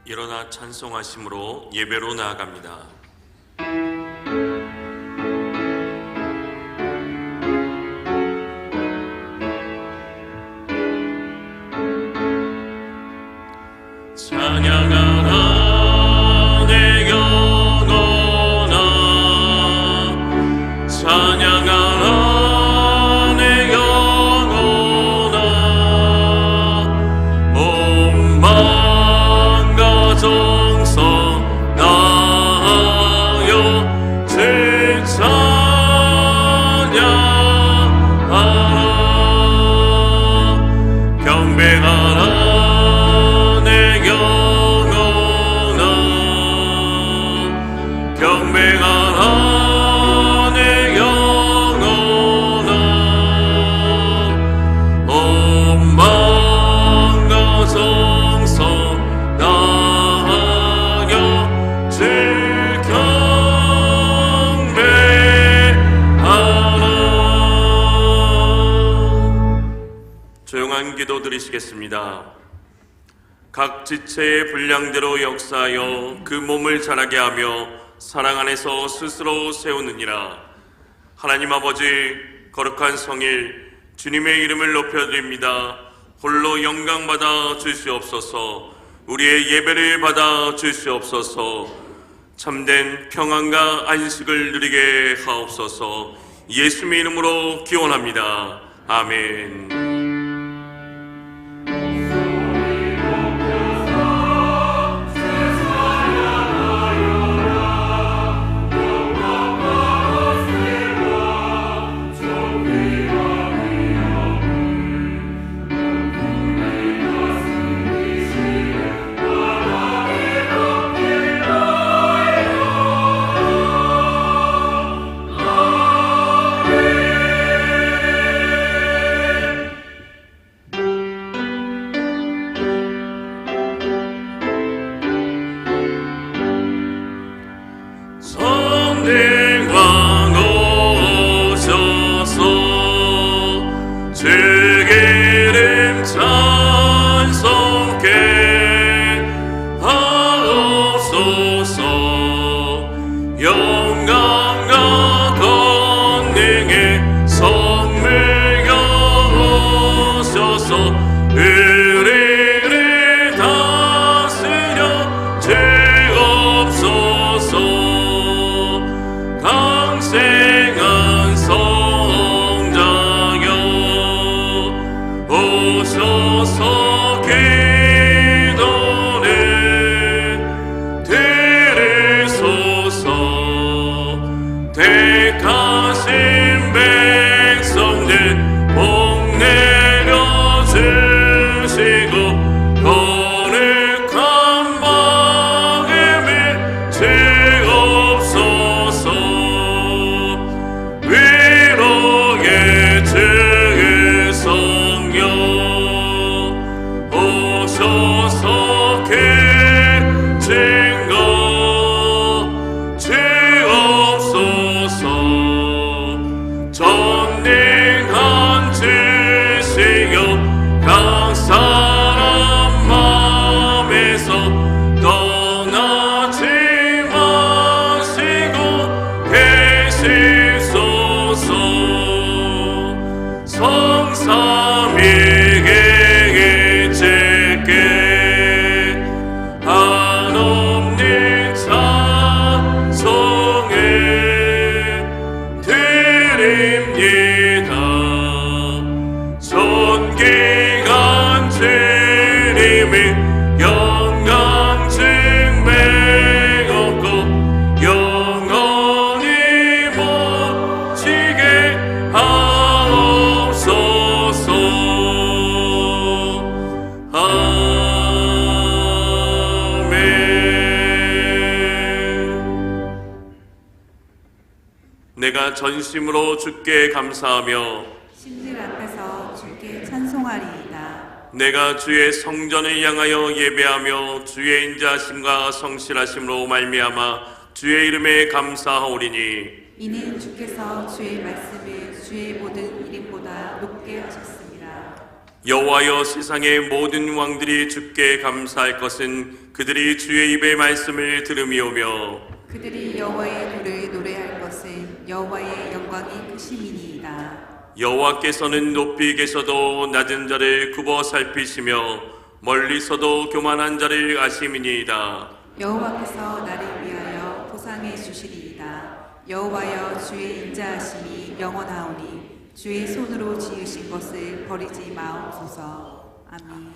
일어나 찬송하심으로 예배로 나아갑니다. 찬양하라 내 영혼아, 찬양하라 내 영혼아. 온 마음과 정성 다하여 주 찬양하라. 경배하라 경배하라 내 영혼아. 온 마음과 정성 다하여 주 경배하라. 조용한 기도 드리시겠습니다. 각 지체의 분량대로 역사하여 그 몸을 자라게 하며 사랑 안에서 스스로 세우느니라. 하나님 아버지, 거룩한 성일 주님의 이름을 높여드립니다. 홀로 영광 받아 주시옵소서. 우리의 예배를 받아 주시옵소서. 참된 평안과 안식을 누리게 하옵소서. 예수님의 이름으로 기원합니다. 아멘. 영광과 권능의 선물 여오소서. 우리를 다스려 주옵소서. 강생한 성자여 오소서. 기도를 들으소서. 택하신 백성들 복 내려주시고 거룩한 마음을 주옵소서. 위로의 주의 성령 오셔서 그 증거 전능한 주시여 각 사람 마음에서 떠나지 마시고 계시소서. 성삼위의 제게 한없는 찬송을 드립니다. 존귀한 주님의 영광 증명하고 영원히 멋지게 하옵소서. 내가 전심으로 주께 감사하며 신들 앞에서 주께 찬송하리이다. 내가 주의 성전을 향하여 예배하며 주의 인자하심과 성실하심으로 말미암아 주의 이름에 감사하오리니 이는 주께서 주의 말씀을 주의 모든 이름보다 높게 하셨습니다. 여호와여, 세상의 모든 왕들이 주께 감사할 것은 그들이 주의 입의 말씀을 들음이오며 그들이 여호와의 도를 노래할 것은 여호와의 영광이 크심이니이다. 여호와께서는 높이 계셔도 낮은 자를 굽어 살피시며 멀리서도 교만한 자를 아심이니이다. 여호와께서 나를 위하여 보상해 주시리이다. 여호와여, 주의 인자하심이 영원하오니 주의 손으로 지으신 것을 버리지 마옵소서. 아멘.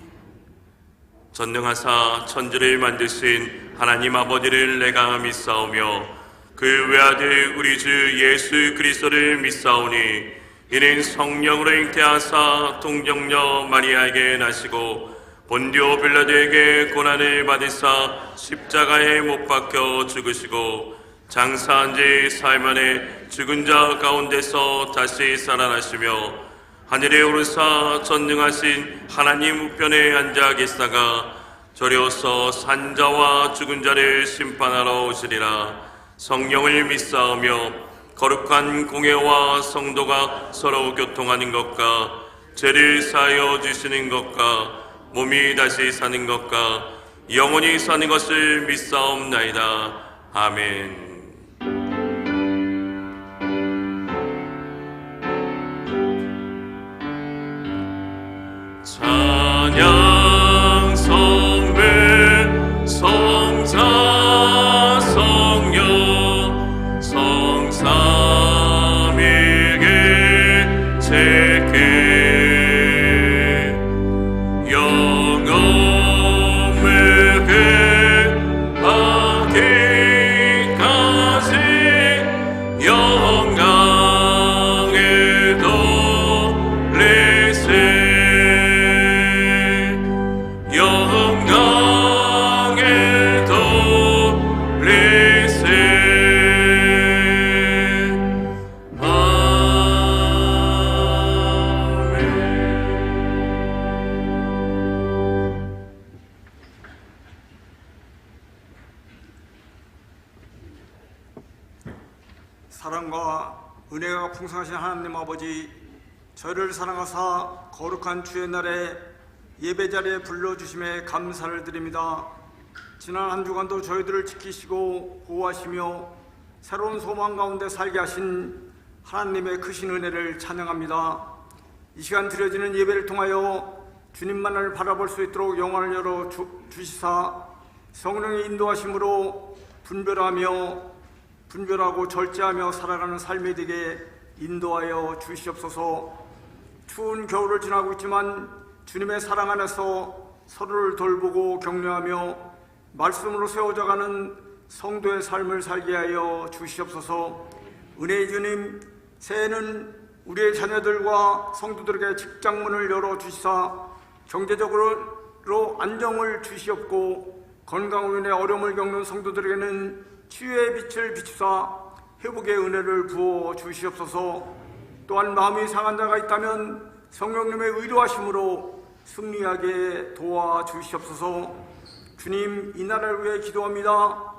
전능하사 천지를 만드신 하나님 아버지를 내가 믿사오며 그 외아들 우리 주 예수 그리스도를 믿사오니 이는 성령으로 잉태하사 동정녀 마리아에게 나시고 본디오 빌라도에게 고난을 받으사 십자가에 못 박혀 죽으시고 장사한 지 사흘 만에 죽은 자 가운데서 다시 살아나시며 하늘에 오르사 전능하신 하나님 우편에 앉아 계시다가 저려서 산자와 죽은 자를 심판하러 오시리라. 성령을 믿사오며 거룩한 공회와 성도가 서로 교통하는 것과 죄를 사하여 주시는 것과 몸이 다시 사는 것과 영원히 사는 것을 믿사옵나이다. 아멘. 찬양 성배 성자 성령 성삼위일체 제게 영원하게 하기까지 영광에 돌리세 영광에 돌리세. 아멘. 사랑과 은혜가 풍성하신 하나님 아버지, 저희를 사랑하사 거룩한 주의 날에 예배 자리에 불러주심에 감사를 드립니다. 지난 한 주간도 저희들을 지키시고 보호하시며 새로운 소망 가운데 살게 하신 하나님의 크신 은혜를 찬양합니다. 이 시간 드려지는 예배를 통하여 주님만을 바라볼 수 있도록 영혼을 열어 주시사 성령의 인도하심으로 분별하고 절제하며 살아가는 삶이 되게 인도하여 주시옵소서. 추운 겨울을 지나고 있지만 주님의 사랑 안에서 서로를 돌보고 격려하며 말씀으로 세워져가는 성도의 삶을 살게 하여 주시옵소서. 은혜의 주님, 새해는 우리의 자녀들과 성도들에게 직장문을 열어주시사 경제적으로 안정을 주시옵고 건강으로 인해 어려움을 겪는 성도들에게는 치유의 빛을 비추사 회복의 은혜를 부어 주시옵소서. 또한 마음이 상한 자가 있다면 성령님의 의로하심으로 승리하게 도와주시옵소서. 주님, 이 나라를 위해 기도합니다.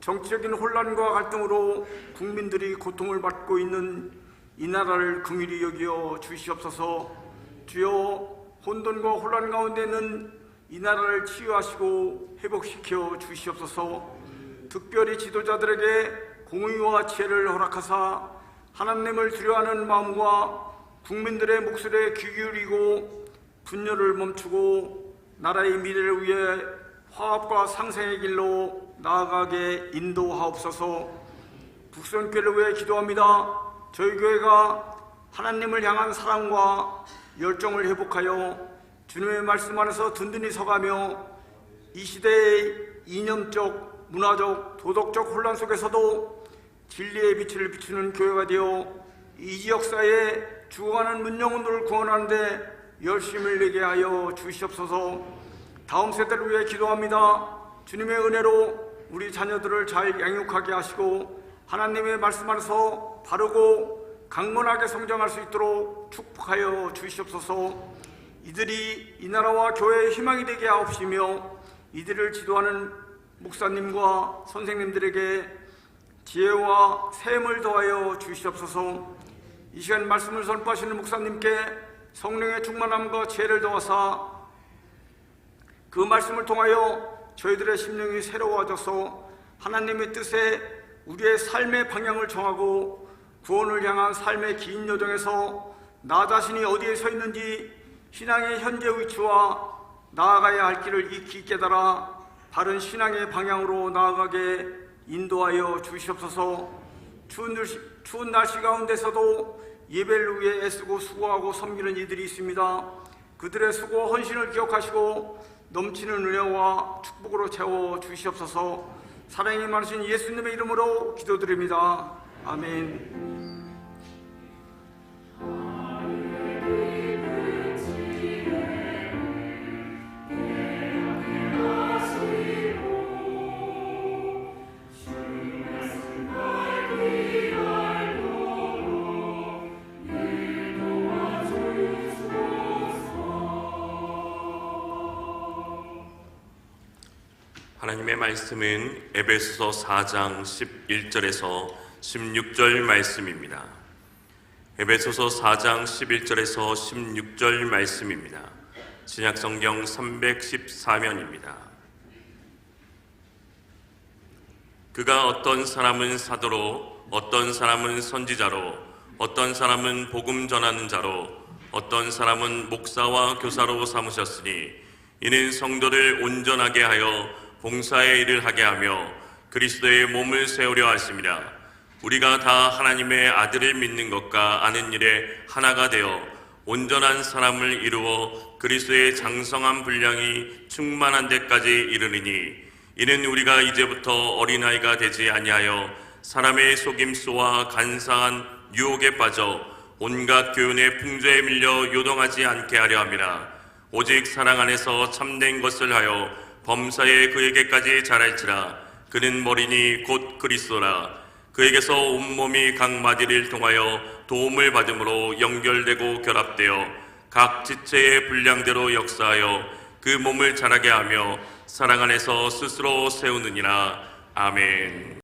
정치적인 혼란과 갈등으로 국민들이 고통을 받고 있는 이 나라를 긍휼히 여겨 주시옵소서. 주여, 혼돈과 혼란 가운데 있는 이 나라를 치유하시고 회복시켜 주시옵소서. 특별히 지도자들에게 공의와 지혜를 허락하사 하나님을 두려워하는 마음과 국민들의 목소리에 귀 기울이고 분열을 멈추고 나라의 미래를 위해 화합과 상생의 길로 나아가게 인도하옵소서. 북선교회를 위해 기도합니다. 저희 교회가 하나님을 향한 사랑과 열정을 회복하여 주님의 말씀 안에서 든든히 서가며 이 시대의 이념적, 문화적, 도덕적 혼란 속에서도 진리의 빛을 비추는 교회가 되어 이 지역사회에 죽어가는 문영혼들을 구원하는데 열심을 내게 하여 주시옵소서. 다음 세대를 위해 기도합니다. 주님의 은혜로 우리 자녀들을 잘 양육하게 하시고 하나님의 말씀 안에서 바르고 강건하게 성장할 수 있도록 축복하여 주시옵소서. 이들이 이 나라와 교회의 희망이 되게 하옵시며 이들을 지도하는 목사님과 선생님들에게 지혜와 샘을 더하여 주시옵소서. 이 시간 말씀을 선포하시는 목사님께 성령의 충만함과 지혜를 더하사 그 말씀을 통하여 저희들의 심령이 새로워져서 하나님의 뜻에 우리의 삶의 방향을 정하고 구원을 향한 삶의 긴 여정에서 나 자신이 어디에 서 있는지 신앙의 현재 위치와 나아가야 할 길을 익히 깨달아 바른 신앙의 방향으로 나아가게 인도하여 주시옵소서. 추운 날씨 가운데서도 예배를 위해 애쓰고 수고하고 섬기는 이들이 있습니다. 그들의 수고와 헌신을 기억하시고 넘치는 은혜와 축복으로 채워 주시옵소서. 사랑이 많으신 예수님의 이름으로 기도드립니다. 아멘. 하나님의 말씀은 에베소서 4장 11절에서 16절 말씀입니다. 에베소서 4장 11절에서 16절 말씀입니다. 신약성경 314면입니다. 그가 어떤 사람은 사도로, 어떤 사람은 선지자로, 어떤 사람은 복음 전하는 자로, 어떤 사람은 목사와 교사로 삼으셨으니 이는 성도를 온전하게 하여 봉사의 일을 하게 하며 그리스도의 몸을 세우려 하심이라. 우리가 다 하나님의 아들을 믿는 것과 아는 일에 하나가 되어 온전한 사람을 이루어 그리스도의 장성한 분량이 충만한 데까지 이르리니 이는 우리가 이제부터 어린아이가 되지 아니하여 사람의 속임수와 간사한 유혹에 빠져 온갖 교훈의 풍조에 밀려 요동하지 않게 하려 함이라. 오직 사랑 안에서 참된 것을 하여 범사에 그에게까지 자랄지라. 그는 머리니 곧 그리스도라. 그에게서 온몸이 각 마디를 통하여 도움을 받음으로 연결되고 결합되어 각 지체의 분량대로 역사하여 그 몸을 자라게 하며 사랑 안에서 스스로 세우느니라. 아멘.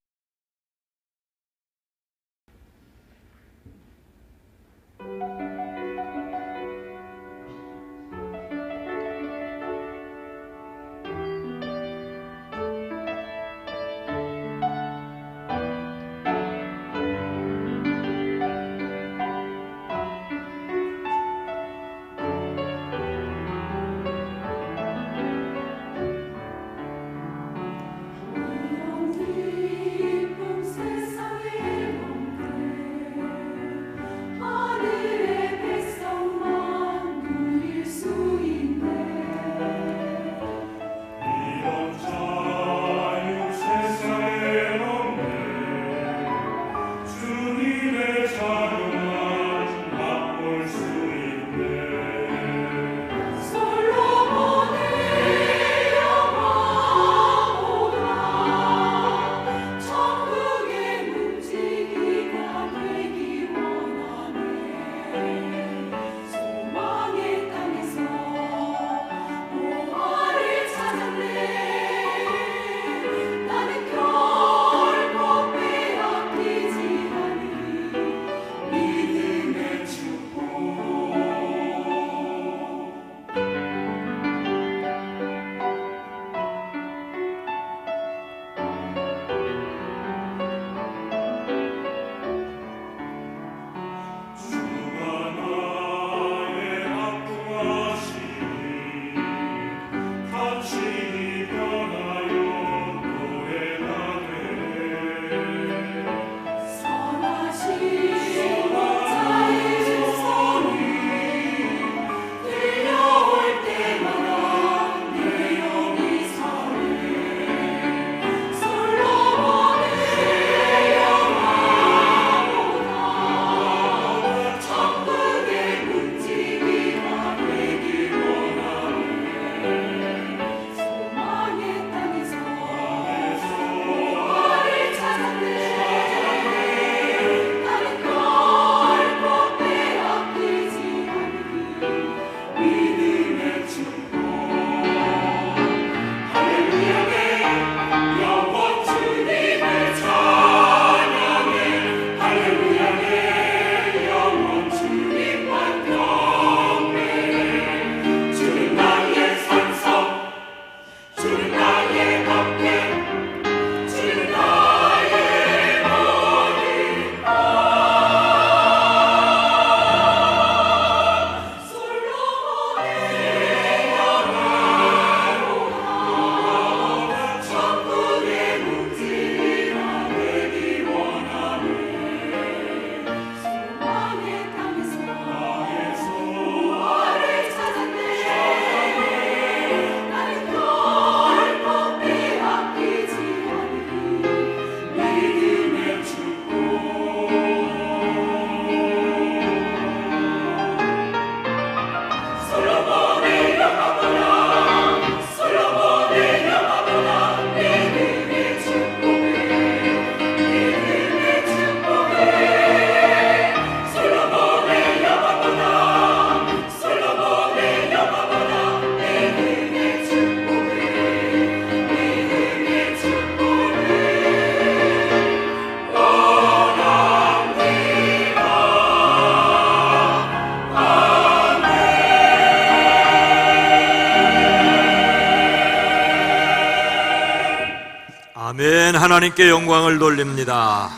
하나님께 영광을 돌립니다.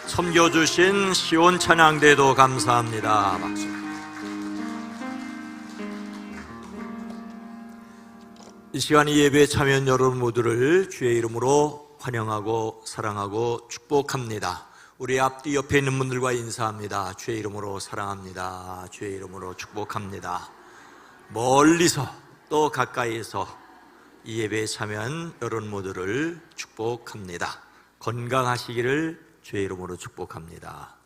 섬겨주신 시온 찬양대도 감사합니다. 박수. 이 시간 이 예배에 참여한 여러분 모두를 주의 이름으로 환영하고 사랑하고 축복합니다. 우리 앞뒤 옆에 있는 분들과 인사합니다. 주의 이름으로 사랑합니다. 주의 이름으로 축복합니다. 멀리서 또 가까이에서 이 예배에 참여한 여러분 모두를 축복합니다. 건강하시기를 주의 이름으로 축복합니다.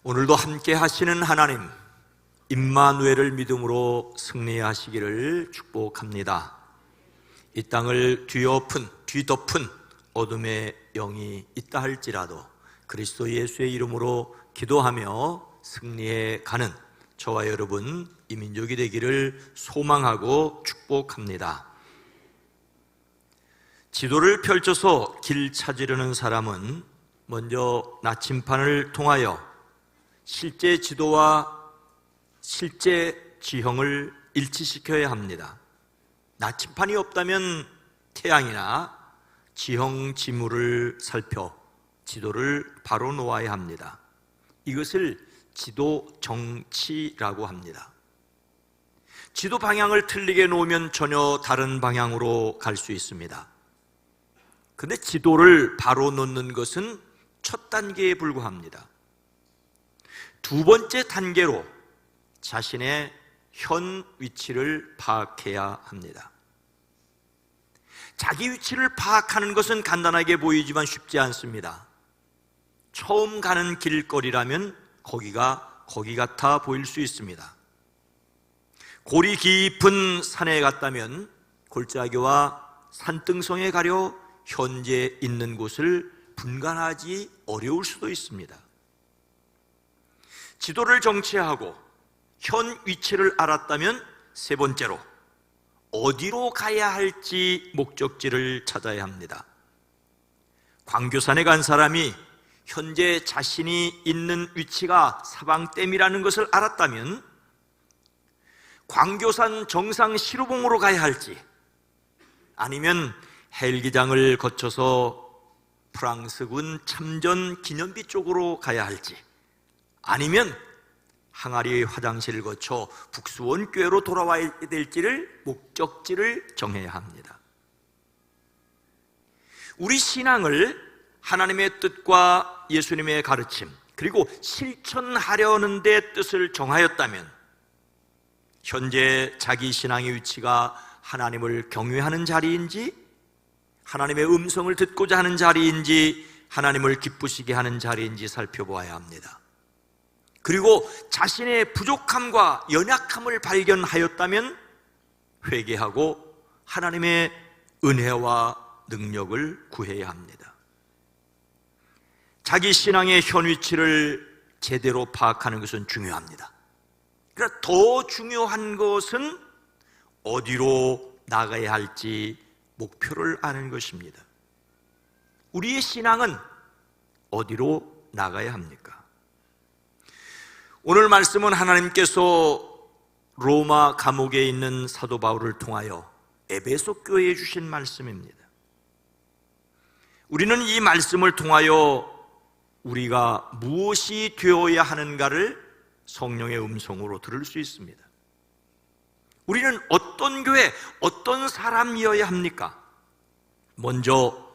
오늘도 함께 하시는 하나님 임마누엘을 믿음으로 승리하시기를 축복합니다. 이 땅을 뒤덮은 어둠의 영이 있다 할지라도 그리스도 예수의 이름으로 기도하며 승리해 가는 저와 여러분 이 민족이 되기를 소망하고 축복합니다. 지도를 펼쳐서 길 찾으려는 사람은 먼저 나침판을 통하여 실제 지도와 실제 지형을 일치시켜야 합니다. 나침판이 없다면 태양이나 지형 지물을 살펴 지도를 바로 놓아야 합니다. 이것을 지도 정치라고 합니다. 지도 방향을 틀리게 놓으면 전혀 다른 방향으로 갈 수 있습니다. 그런데 지도를 바로 놓는 것은 첫 단계에 불과합니다. 두 번째 단계로 자신의 현 위치를 파악해야 합니다. 자기 위치를 파악하는 것은 간단하게 보이지만 쉽지 않습니다. 처음 가는 길거리라면 거기가 거기 같아 보일 수 있습니다. 골이 깊은 산에 갔다면 골짜기와 산등성에 가려 현재 있는 곳을 분간하기 어려울 수도 있습니다. 지도를 정체하고 현 위치를 알았다면 세 번째로 어디로 가야 할지 목적지를 찾아야 합니다. 광교산에 간 사람이 현재 자신이 있는 위치가 사방댐이라는 것을 알았다면 광교산 정상 시루봉으로 가야 할지 아니면 헬기장을 거쳐서 프랑스군 참전 기념비 쪽으로 가야 할지 아니면 항아리 화장실을 거쳐 북수원교회로 돌아와야 될지를 목적지를 정해야 합니다. 우리 신앙을 하나님의 뜻과 예수님의 가르침 그리고 실천하려는 데 뜻을 정하였다면 현재 자기 신앙의 위치가 하나님을 경외하는 자리인지 하나님의 음성을 듣고자 하는 자리인지 하나님을 기쁘시게 하는 자리인지 살펴보아야 합니다. 그리고 자신의 부족함과 연약함을 발견하였다면 회개하고 하나님의 은혜와 능력을 구해야 합니다. 자기 신앙의 현 위치를 제대로 파악하는 것은 중요합니다. 그러나 더 중요한 것은 어디로 나가야 할지 목표를 아는 것입니다. 우리의 신앙은 어디로 나가야 합니까? 오늘 말씀은 하나님께서 로마 감옥에 있는 사도 바울을 통하여 에베소 교회에 주신 말씀입니다. 우리는 이 말씀을 통하여 우리가 무엇이 되어야 하는가를 성령의 음성으로 들을 수 있습니다. 우리는 어떤 교회, 어떤 사람이어야 합니까? 먼저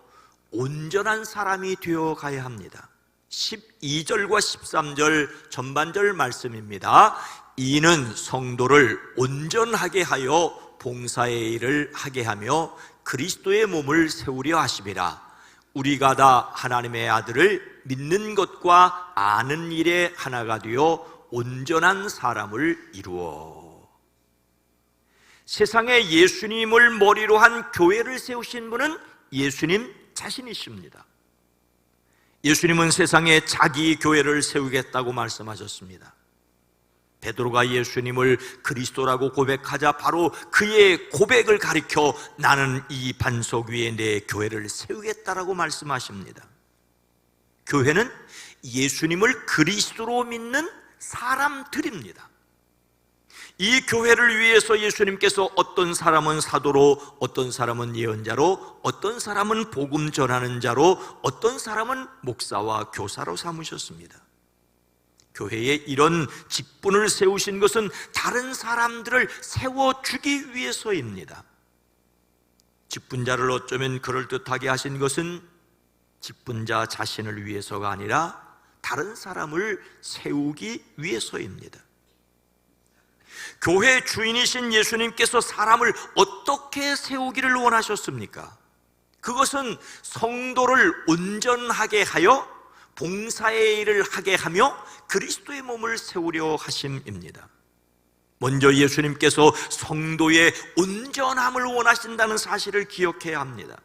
온전한 사람이 되어 가야 합니다. 12절과 13절 전반절 말씀입니다. 이는 성도를 온전하게 하여 봉사의 일을 하게 하며 그리스도의 몸을 세우려 하심이라. 우리가 다 하나님의 아들을 믿는 것과 아는 일에 하나가 되어 온전한 사람을 이루어. 세상에 예수님을 머리로 한 교회를 세우신 분은 예수님 자신이십니다. 예수님은 세상에 자기 교회를 세우겠다고 말씀하셨습니다. 베드로가 예수님을 그리스도라고 고백하자 바로 그의 고백을 가리켜 나는 이 반석 위에 내 교회를 세우겠다라고 말씀하십니다. 교회는 예수님을 그리스도로 믿는 사람들입니다. 이 교회를 위해서 예수님께서 어떤 사람은 사도로, 어떤 사람은 예언자로, 어떤 사람은 복음 전하는 자로, 어떤 사람은 목사와 교사로 삼으셨습니다. 교회에 이런 직분을 세우신 것은 다른 사람들을 세워주기 위해서입니다. 직분자를 어쩌면 그럴듯하게 하신 것은 직분자 자신을 위해서가 아니라 다른 사람을 세우기 위해서입니다. 교회 주인이신 예수님께서 사람을 어떻게 세우기를 원하셨습니까? 그것은 성도를 온전하게 하여 봉사의 일을 하게 하며 그리스도의 몸을 세우려 하심입니다. 먼저 예수님께서 성도의 온전함을 원하신다는 사실을 기억해야 합니다.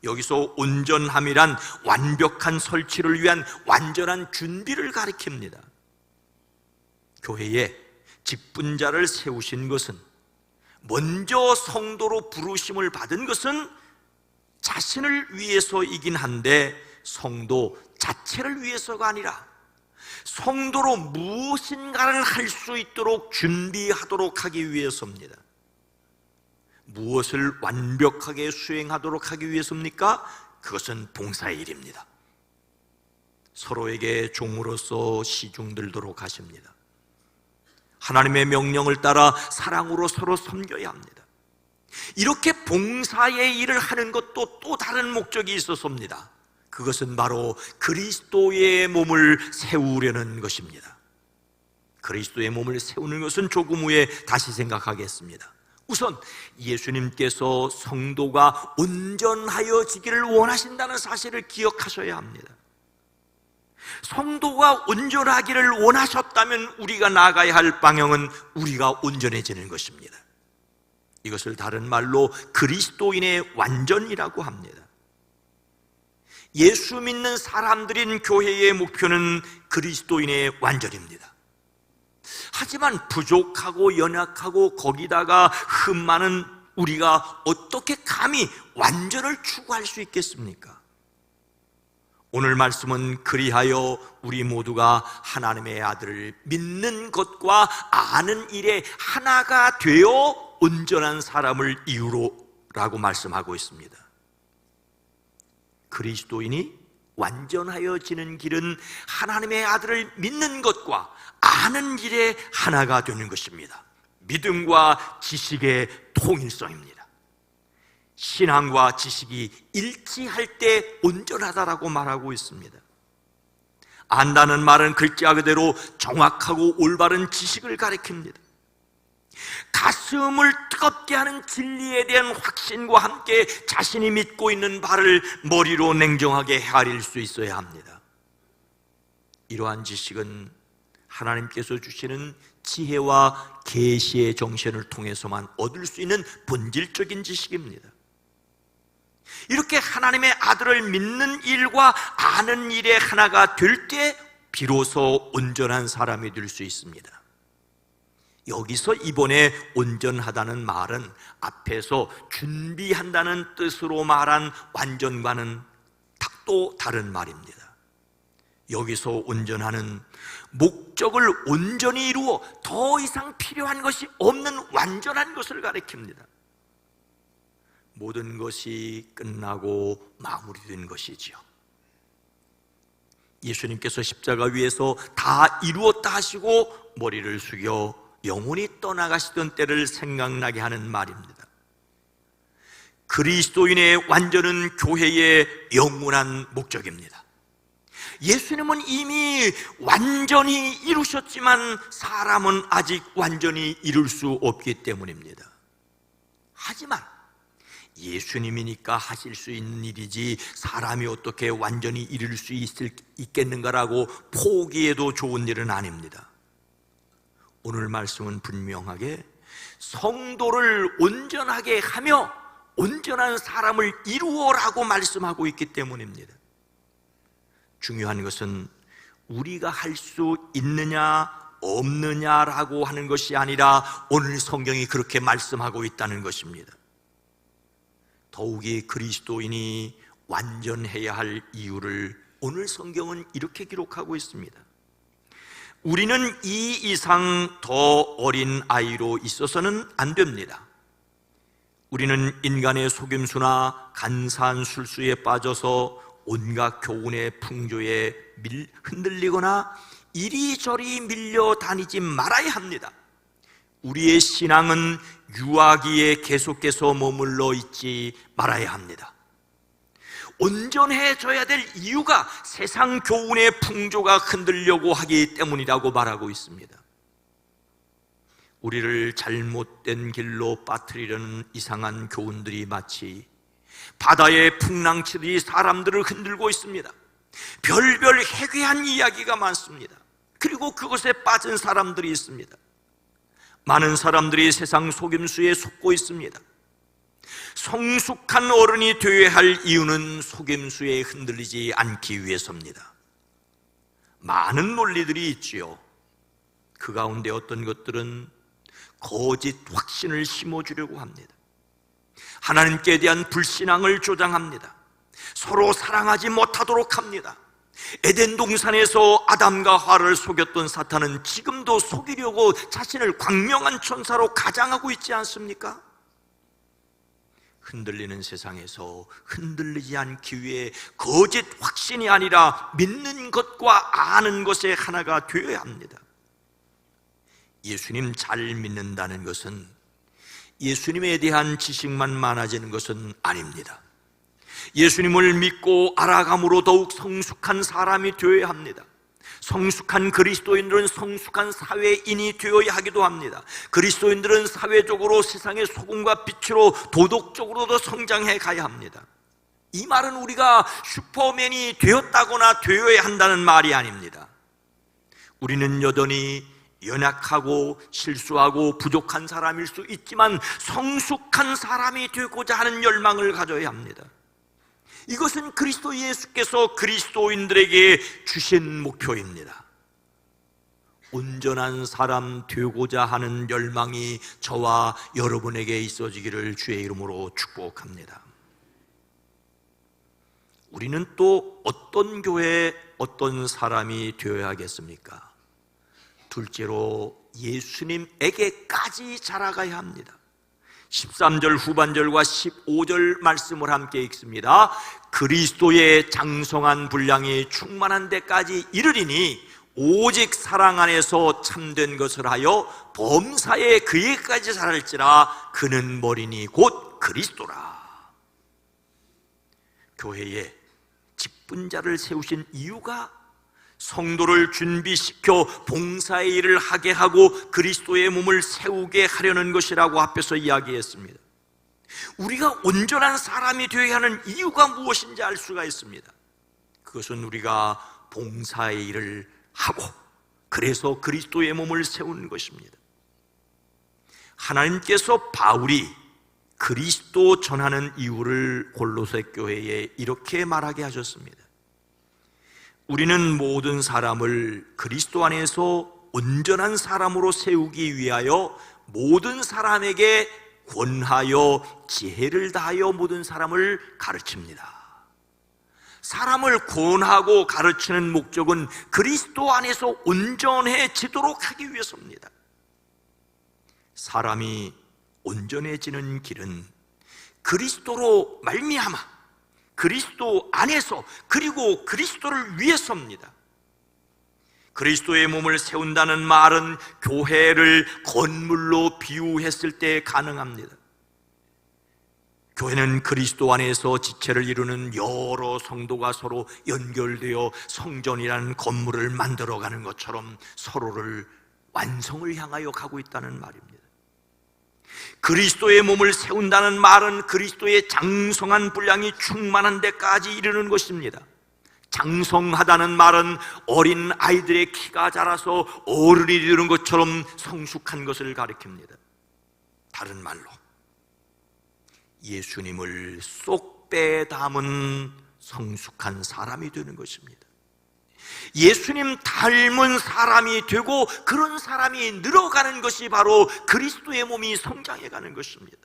여기서 온전함이란 완벽한 설치를 위한 완전한 준비를 가리킵니다. 교회에 직분자를 세우신 것은, 먼저 성도로 부르심을 받은 것은 자신을 위해서이긴 한데 성도 자체를 위해서가 아니라 성도로 무엇인가를 할 수 있도록 준비하도록 하기 위해서입니다. 무엇을 완벽하게 수행하도록 하기 위해서입니까? 그것은 봉사의 일입니다. 서로에게 종으로서 시중들도록 하십니다. 하나님의 명령을 따라 사랑으로 서로 섬겨야 합니다. 이렇게 봉사의 일을 하는 것도 또 다른 목적이 있어서입니다. 그것은 바로 그리스도의 몸을 세우려는 것입니다. 그리스도의 몸을 세우는 것은 조금 후에 다시 생각하겠습니다. 우선 예수님께서 성도가 온전하여지기를 원하신다는 사실을 기억하셔야 합니다. 성도가 온전하기를 원하셨다면 우리가 나가야 할 방향은 우리가 온전해지는 것입니다. 이것을 다른 말로 그리스도인의 완전이라고 합니다. 예수 믿는 사람들인 교회의 목표는 그리스도인의 완전입니다. 하지만 부족하고 연약하고 거기다가 흠 많은 우리가 어떻게 감히 완전을 추구할 수 있겠습니까? 오늘 말씀은 그리하여 우리 모두가 하나님의 아들을 믿는 것과 아는 일에 하나가 되어 온전한 사람을 이유로라고 말씀하고 있습니다. 그리스도인이 완전하여지는 길은 하나님의 아들을 믿는 것과 아는 일에 하나가 되는 것입니다. 믿음과 지식의 통일성입니다. 신앙과 지식이 일치할 때 온전하다라고 말하고 있습니다. 안다는 말은 글자 그대로 정확하고 올바른 지식을 가리킵니다. 가슴을 뜨겁게 하는 진리에 대한 확신과 함께 자신이 믿고 있는 바를 머리로 냉정하게 헤아릴 수 있어야 합니다. 이러한 지식은 하나님께서 주시는 지혜와 계시의 정신을 통해서만 얻을 수 있는 본질적인 지식입니다. 이렇게 하나님의 아들을 믿는 일과 아는 일에 하나가 될 때 비로소 온전한 사람이 될 수 있습니다. 여기서 이번에 온전하다는 말은 앞에서 준비한다는 뜻으로 말한 완전과는 또 다른 말입니다. 여기서 온전하는 목적을 온전히 이루어 더 이상 필요한 것이 없는 완전한 것을 가리킵니다. 모든 것이 끝나고 마무리된 것이지요. 예수님께서 십자가 위에서 다 이루었다 하시고 머리를 숙여 영원히 떠나가시던 때를 생각나게 하는 말입니다. 그리스도인의 완전은 교회의 영원한 목적입니다. 예수님은 이미 완전히 이루셨지만 사람은 아직 완전히 이룰 수 없기 때문입니다. 하지만 예수님이니까 하실 수 있는 일이지 사람이 어떻게 완전히 이룰 수 있겠는가라고 포기해도 좋은 일은 아닙니다. 오늘 말씀은 분명하게 성도를 온전하게 하며 온전한 사람을 이루어라고 말씀하고 있기 때문입니다. 중요한 것은 우리가 할 수 있느냐 없느냐라고 하는 것이 아니라 오늘 성경이 그렇게 말씀하고 있다는 것입니다. 더욱이 그리스도인이 완전해야 할 이유를 오늘 성경은 이렇게 기록하고 있습니다. 우리는 이 이상 더 어린 아이로 있어서는 안 됩니다. 우리는 인간의 속임수나 간사한 술수에 빠져서 온갖 교훈의 풍조에 흔들리거나 이리저리 밀려다니지 말아야 합니다. 우리의 신앙은 유아기에 계속해서 머물러 있지 말아야 합니다. 온전해져야 될 이유가 세상 교훈의 풍조가 흔들려고 하기 때문이라고 말하고 있습니다. 우리를 잘못된 길로 빠뜨리려는 이상한 교훈들이 마치 바다의 풍랑치들이 사람들을 흔들고 있습니다. 별별 해괴한 이야기가 많습니다. 그리고 그것에 빠진 사람들이 있습니다. 많은 사람들이 세상 속임수에 속고 있습니다. 성숙한 어른이 되어야 할 이유는 속임수에 흔들리지 않기 위해서입니다. 많은 논리들이 있지요. 그 가운데 어떤 것들은 거짓 확신을 심어주려고 합니다. 하나님께 대한 불신앙을 조장합니다. 서로 사랑하지 못하도록 합니다. 에덴 동산에서 아담과 하와를 속였던 사탄은 지금도 속이려고 자신을 광명한 천사로 가장하고 있지 않습니까? 흔들리는 세상에서 흔들리지 않기 위해 거짓 확신이 아니라 믿는 것과 아는 것의 하나가 되어야 합니다. 예수님 잘 믿는다는 것은 예수님에 대한 지식만 많아지는 것은 아닙니다. 예수님을 믿고 알아감으로 더욱 성숙한 사람이 되어야 합니다. 성숙한 그리스도인들은 성숙한 사회인이 되어야 하기도 합니다. 그리스도인들은 사회적으로 세상의 소금과 빛으로 도덕적으로도 성장해 가야 합니다. 이 말은 우리가 슈퍼맨이 되었다거나 되어야 한다는 말이 아닙니다. 우리는 여전히 연약하고 실수하고 부족한 사람일 수 있지만 성숙한 사람이 되고자 하는 열망을 가져야 합니다. 이것은 그리스도 예수께서 그리스도인들에게 주신 목표입니다. 온전한 사람 되고자 하는 열망이 저와 여러분에게 있어지기를 주의 이름으로 축복합니다. 우리는 또 어떤 교회에 어떤 사람이 되어야겠습니까? 둘째로 예수님에게까지 자라가야 합니다. 13절 후반절과 15절 말씀을 함께 읽습니다. 그리스도의 장성한 분량이 충만한 데까지 이르리니 오직 사랑 안에서 참된 것을 하여 범사에 그에까지 자랄지라. 그는 머리니 곧 그리스도라. 교회에 직분자를 세우신 이유가 성도를 준비시켜 봉사의 일을 하게 하고 그리스도의 몸을 세우게 하려는 것이라고 앞에서 이야기했습니다. 우리가 온전한 사람이 되어야 하는 이유가 무엇인지 알 수가 있습니다. 그것은 우리가 봉사의 일을 하고 그래서 그리스도의 몸을 세우는 것입니다. 하나님께서 바울이 그리스도 전하는 이유를 골로새 교회에 이렇게 말하게 하셨습니다. 우리는 모든 사람을 그리스도 안에서 온전한 사람으로 세우기 위하여 모든 사람에게 권하여 지혜를 다하여 모든 사람을 가르칩니다. 사람을 권하고 가르치는 목적은 그리스도 안에서 온전해지도록 하기 위해서입니다. 사람이 온전해지는 길은 그리스도로 말미암아 그리스도 안에서 그리고 그리스도를 위해서입니다. 그리스도의 몸을 세운다는 말은 교회를 건물로 비유했을 때 가능합니다. 교회는 그리스도 안에서 지체를 이루는 여러 성도가 서로 연결되어 성전이라는 건물을 만들어가는 것처럼 서로를 완성을 향하여 가고 있다는 말입니다. 그리스도의 몸을 세운다는 말은 그리스도의 장성한 분량이 충만한 데까지 이르는 것입니다. 장성하다는 말은 어린 아이들의 키가 자라서 어른이 되는 것처럼 성숙한 것을 가리킵니다. 다른 말로 예수님을 쏙 빼 담은 성숙한 사람이 되는 것입니다. 예수님 닮은 사람이 되고 그런 사람이 늘어가는 것이 바로 그리스도의 몸이 성장해가는 것입니다.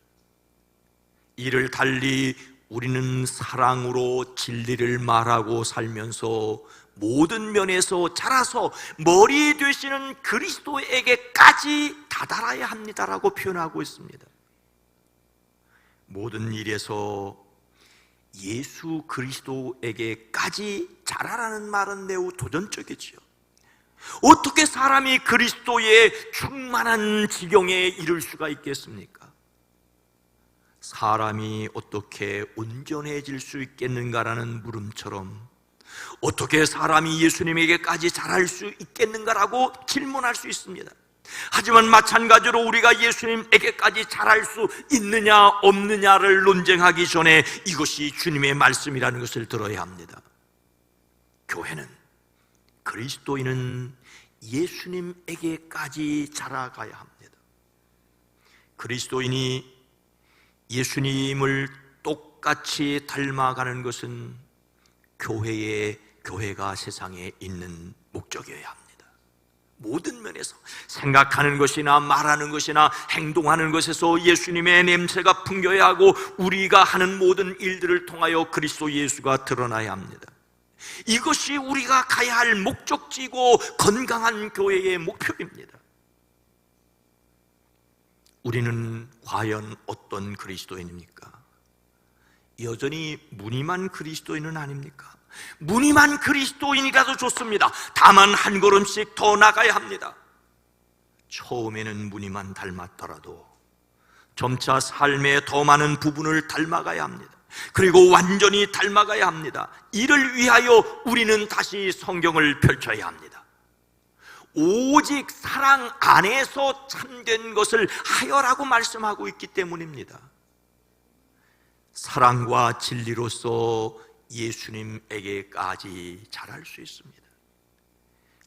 이를 달리 우리는 사랑으로 진리를 말하고 살면서 모든 면에서 자라서 머리 되시는 그리스도에게까지 다다라야 합니다라고 표현하고 있습니다. 모든 일에서 예수 그리스도에게까지 자라라는 말은 매우 도전적이지요. 어떻게 사람이 그리스도의 충만한 지경에 이를 수가 있겠습니까? 사람이 어떻게 온전해질 수 있겠는가라는 물음처럼 어떻게 사람이 예수님에게까지 자랄 수 있겠는가라고 질문할 수 있습니다. 하지만 마찬가지로 우리가 예수님에게까지 자랄 수 있느냐 없느냐를 논쟁하기 전에 이것이 주님의 말씀이라는 것을 들어야 합니다. 교회는, 그리스도인은 예수님에게까지 자라가야 합니다. 그리스도인이 예수님을 똑같이 닮아가는 것은 교회가 세상에 있는 목적이어야 합니다. 모든 면에서 생각하는 것이나 말하는 것이나 행동하는 것에서 예수님의 냄새가 풍겨야 하고 우리가 하는 모든 일들을 통하여 그리스도 예수가 드러나야 합니다. 이것이 우리가 가야 할 목적지고 건강한 교회의 목표입니다. 우리는 과연 어떤 그리스도인입니까? 여전히 무늬만 그리스도인은 아닙니까? 무늬만 그리스도인이라도 좋습니다. 다만 한 걸음씩 더 나가야 합니다. 처음에는 무늬만 닮았더라도 점차 삶의 더 많은 부분을 닮아가야 합니다. 그리고 완전히 닮아가야 합니다. 이를 위하여 우리는 다시 성경을 펼쳐야 합니다. 오직 사랑 안에서 참된 것을 하여라고 말씀하고 있기 때문입니다. 사랑과 진리로서 예수님에게까지 자랄 수 있습니다.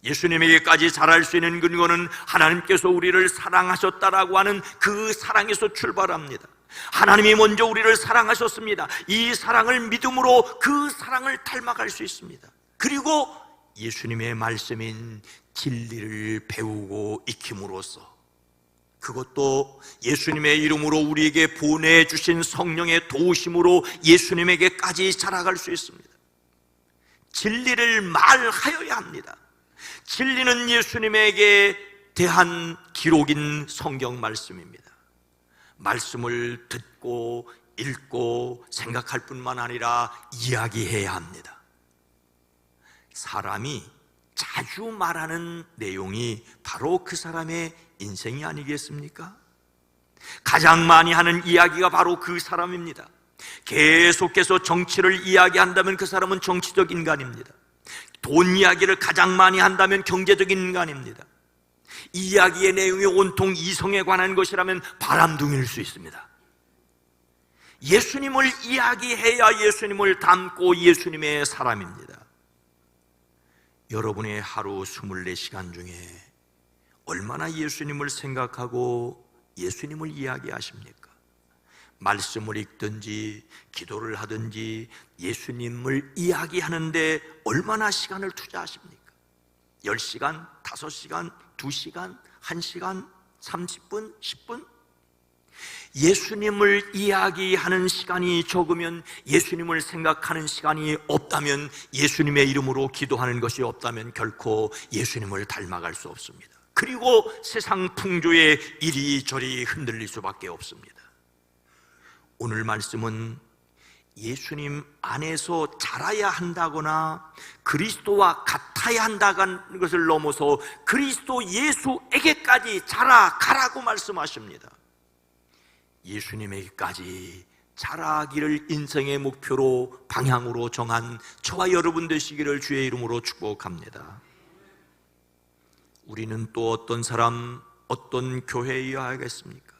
예수님에게까지 자랄 수 있는 근거는 하나님께서 우리를 사랑하셨다라고 하는 그 사랑에서 출발합니다. 하나님이 먼저 우리를 사랑하셨습니다. 이 사랑을 믿음으로 그 사랑을 닮아갈 수 있습니다. 그리고 예수님의 말씀인 진리를 배우고 익힘으로써, 그것도 예수님의 이름으로 우리에게 보내주신 성령의 도우심으로 예수님에게까지 자라갈 수 있습니다. 진리를 말하여야 합니다. 진리는 예수님에게 대한 기록인 성경 말씀입니다. 말씀을 듣고 읽고 생각할 뿐만 아니라 이야기해야 합니다. 사람이 자주 말하는 내용이 바로 그 사람의 인생이 아니겠습니까? 가장 많이 하는 이야기가 바로 그 사람입니다. 계속해서 정치를 이야기한다면 그 사람은 정치적 인간입니다. 돈 이야기를 가장 많이 한다면 경제적인 인간입니다. 이야기의 내용이 온통 이성에 관한 것이라면 바람둥이일 수 있습니다. 예수님을 이야기해야 예수님을 닮고 예수님의 사람입니다. 여러분의 하루 24시간 중에 얼마나 예수님을 생각하고 예수님을 이야기하십니까? 말씀을 읽든지 기도를 하든지 예수님을 이야기하는데 얼마나 시간을 투자하십니까? 10시간, 5시간, 2시간, 1시간, 30분, 10분? 예수님을 이야기하는 시간이 적으면, 예수님을 생각하는 시간이 없다면, 예수님의 이름으로 기도하는 것이 없다면 결코 예수님을 닮아갈 수 없습니다. 그리고 세상 풍조에 이리저리 흔들릴 수밖에 없습니다. 오늘 말씀은 예수님 안에서 자라야 한다거나 그리스도와 같아야 한다는 것을 넘어서 그리스도 예수에게까지 자라가라고 말씀하십니다. 예수님에게까지 자라기를 인생의 목표로 방향으로 정한 저와 여러분 되시기를 주의 이름으로 축복합니다. 우리는 또 어떤 사람, 어떤 교회여야 하겠습니까?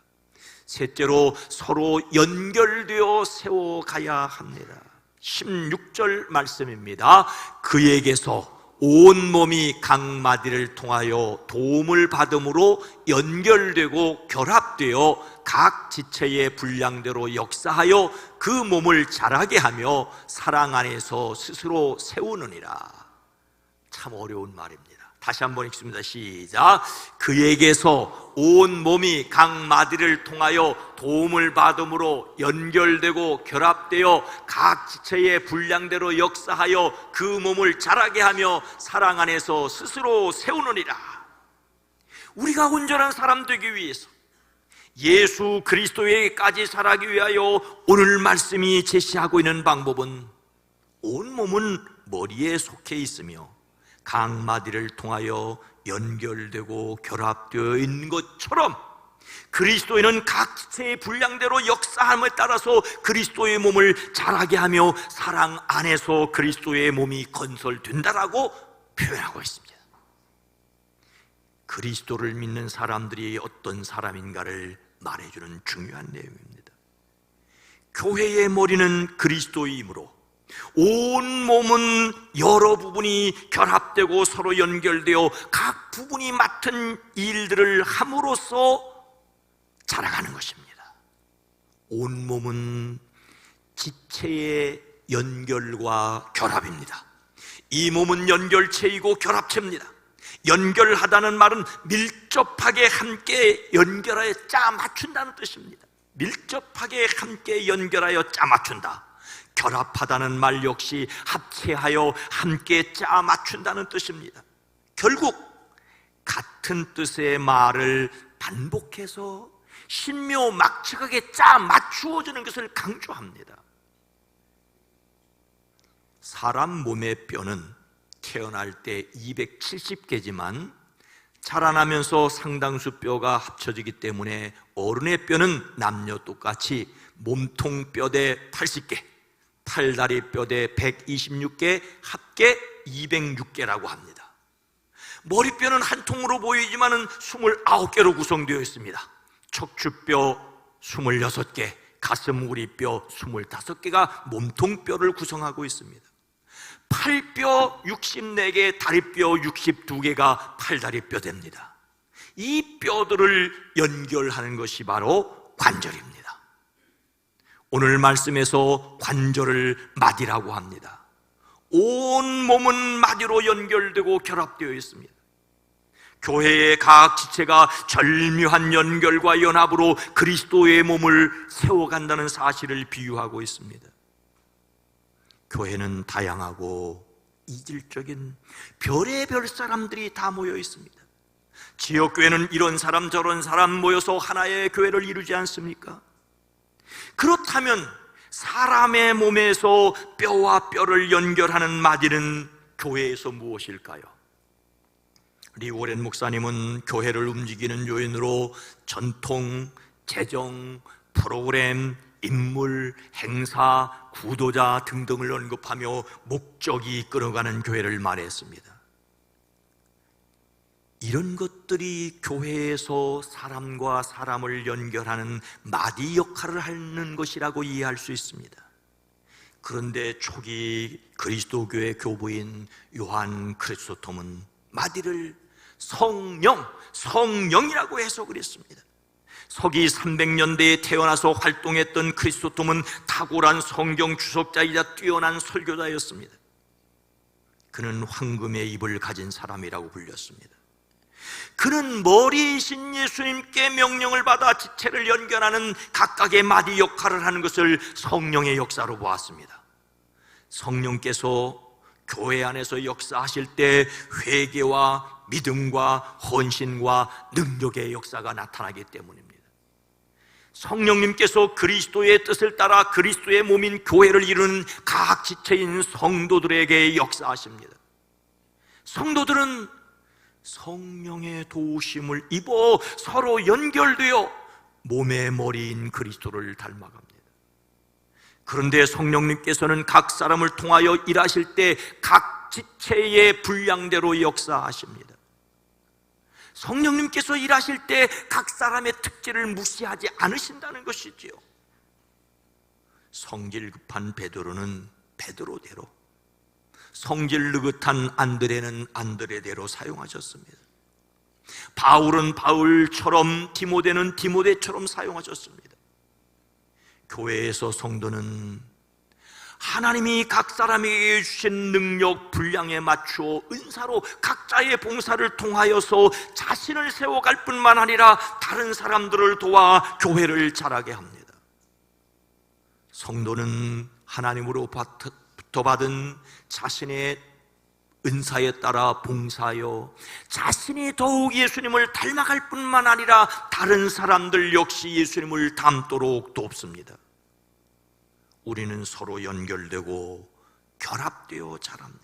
셋째로 서로 연결되어 세워가야 합니다. 16절 말씀입니다. 그에게서 온몸이 각 마디를 통하여 도움을 받음으로 연결되고 결합되어 각 지체의 분량대로 역사하여 그 몸을 자라게 하며 사랑 안에서 스스로 세우느니라. 참 어려운 말입니다. 다시 한번 읽습니다. 시작. 그에게서 온 몸이 각 마디를 통하여 도움을 받음으로 연결되고 결합되어 각 지체의 분량대로 역사하여 그 몸을 자라게 하며 사랑 안에서 스스로 세우느니라. 우리가 온전한 사람 되기 위해서 예수 그리스도에게까지 자라기 위하여 오늘 말씀이 제시하고 있는 방법은 온 몸은 머리에 속해 있으며 각 마디를 통하여 연결되고 결합되어 있는 것처럼 그리스도인은 각 지체의 분량대로 역사함에 따라서 그리스도의 몸을 자라게 하며 사랑 안에서 그리스도의 몸이 건설된다라고 표현하고 있습니다. 그리스도를 믿는 사람들이 어떤 사람인가를 말해주는 중요한 내용입니다. 교회의 머리는 그리스도이므로 온 몸은 여러 부분이 결합되고 서로 연결되어 각 부분이 맡은 일들을 함으로써 자라가는 것입니다. 온 몸은 지체의 연결과 결합입니다. 이 몸은 연결체이고 결합체입니다. 연결하다는 말은 밀접하게 함께 연결하여 짜 맞춘다는 뜻입니다. 밀접하게 함께 연결하여 짜 맞춘다. 결합하다는 말 역시 합체하여 함께 짜 맞춘다는 뜻입니다. 결국 같은 뜻의 말을 반복해서 신묘막측하게 짜 맞추어주는 것을 강조합니다. 사람 몸의 뼈는 태어날 때 270개지만 자라나면서 상당수 뼈가 합쳐지기 때문에 어른의 뼈는 남녀 똑같이 몸통 뼈대 80개, 팔다리 뼈대 126개, 합계 206개라고 합니다. 머리뼈는 한 통으로 보이지만 29개로 구성되어 있습니다. 척추뼈 26개, 가슴우리뼈 25개가 몸통뼈를 구성하고 있습니다. 팔뼈 64개, 다리뼈 62개가 팔다리뼈 됩니다. 이 뼈들을 연결하는 것이 바로 관절입니다. 오늘 말씀에서 관절을 마디라고 합니다. 온 몸은 마디로 연결되고 결합되어 있습니다. 교회의 각 지체가 절묘한 연결과 연합으로 그리스도의 몸을 세워간다는 사실을 비유하고 있습니다. 교회는 다양하고 이질적인 별의별 사람들이 다 모여 있습니다. 지역교회는 이런 사람 저런 사람 모여서 하나의 교회를 이루지 않습니까? 그렇다면 사람의 몸에서 뼈와 뼈를 연결하는 마디는 교회에서 무엇일까요? 리오렌 목사님은 교회를 움직이는 요인으로 전통, 재정, 프로그램, 인물, 행사, 구도자 등등을 언급하며 목적이 이끌어가는 교회를 말했습니다. 이런 것들이 교회에서 사람과 사람을 연결하는 마디 역할을 하는 것이라고 이해할 수 있습니다. 그런데 초기 그리스도교의 교부인 요한 크리스토톰은 마디를 성령이라고 해석을 했습니다. 서기 300년대에 태어나서 활동했던 크리스토톰은 탁월한 성경 주석자이자 뛰어난 설교자였습니다. 그는 황금의 입을 가진 사람이라고 불렸습니다. 그는 머리이신 예수님께 명령을 받아 지체를 연결하는 각각의 마디 역할을 하는 것을 성령의 역사로 보았습니다. 성령께서 교회 안에서 역사하실 때 회개와 믿음과 헌신과 능력의 역사가 나타나기 때문입니다. 성령님께서 그리스도의 뜻을 따라 그리스도의 몸인 교회를 이루는 각 지체인 성도들에게 역사하십니다. 성도들은 성령의 도우심을 입어 서로 연결되어 몸의 머리인 그리스도를 닮아갑니다. 그런데 성령님께서는 각 사람을 통하여 일하실 때 각 지체의 분량대로 역사하십니다. 성령님께서 일하실 때 각 사람의 특질을 무시하지 않으신다는 것이지요. 성질 급한 베드로는 베드로대로, 성질 느긋한 안드레는 안드레대로 사용하셨습니다. 바울은 바울처럼, 디모데는 디모데처럼 사용하셨습니다. 교회에서 성도는 하나님이 각 사람에게 주신 능력 분량에 맞추어 은사로 각자의 봉사를 통하여서 자신을 세워갈 뿐만 아니라 다른 사람들을 도와 교회를 자라게 합니다. 성도는 하나님으로부터 받은 자신의 은사에 따라 봉사하여 자신이 더욱 예수님을 닮아갈 뿐만 아니라 다른 사람들 역시 예수님을 닮도록 돕습니다. 우리는 서로 연결되고 결합되어 자랍니다.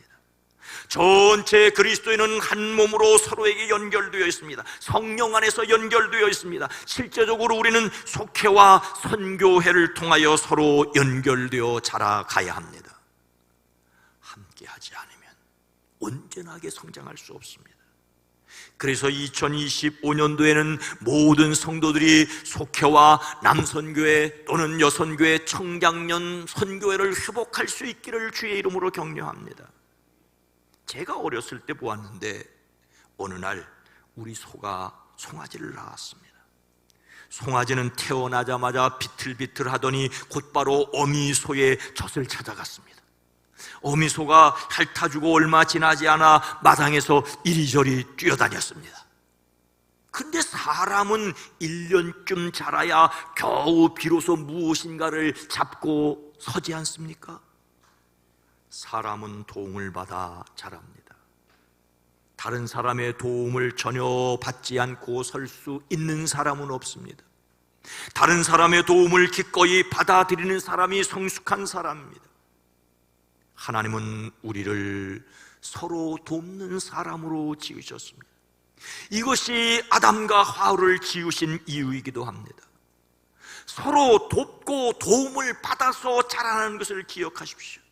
전체 그리스도인은 한 몸으로 서로에게 연결되어 있습니다. 성령 안에서 연결되어 있습니다. 실제적으로 우리는 속회와 선교회를 통하여 서로 연결되어 자라가야 합니다. 함께하지 않으면 온전하게 성장할 수 없습니다. 그래서 2025년도에는 모든 성도들이 속회와 남선교회 또는 여선교회 청장년 선교회를 회복할 수 있기를 주의 이름으로 격려합니다. 제가 어렸을 때 보았는데 어느 날 우리 소가 송아지를 낳았습니다. 송아지는 태어나자마자 비틀비틀 하더니 곧바로 어미소의 젖을 찾아갔습니다. 어미소가 핥아주고 얼마 지나지 않아 마당에서 이리저리 뛰어다녔습니다. 근데 사람은 1년쯤 자라야 겨우 비로소 무엇인가를 잡고 서지 않습니까? 사람은 도움을 받아 자랍니다. 다른 사람의 도움을 전혀 받지 않고 설 수 있는 사람은 없습니다. 다른 사람의 도움을 기꺼이 받아들이는 사람이 성숙한 사람입니다. 하나님은 우리를 서로 돕는 사람으로 지으셨습니다. 이것이 아담과 하와를 지으신 이유이기도 합니다. 서로 돕고 도움을 받아서 자라나는 것을 기억하십시오.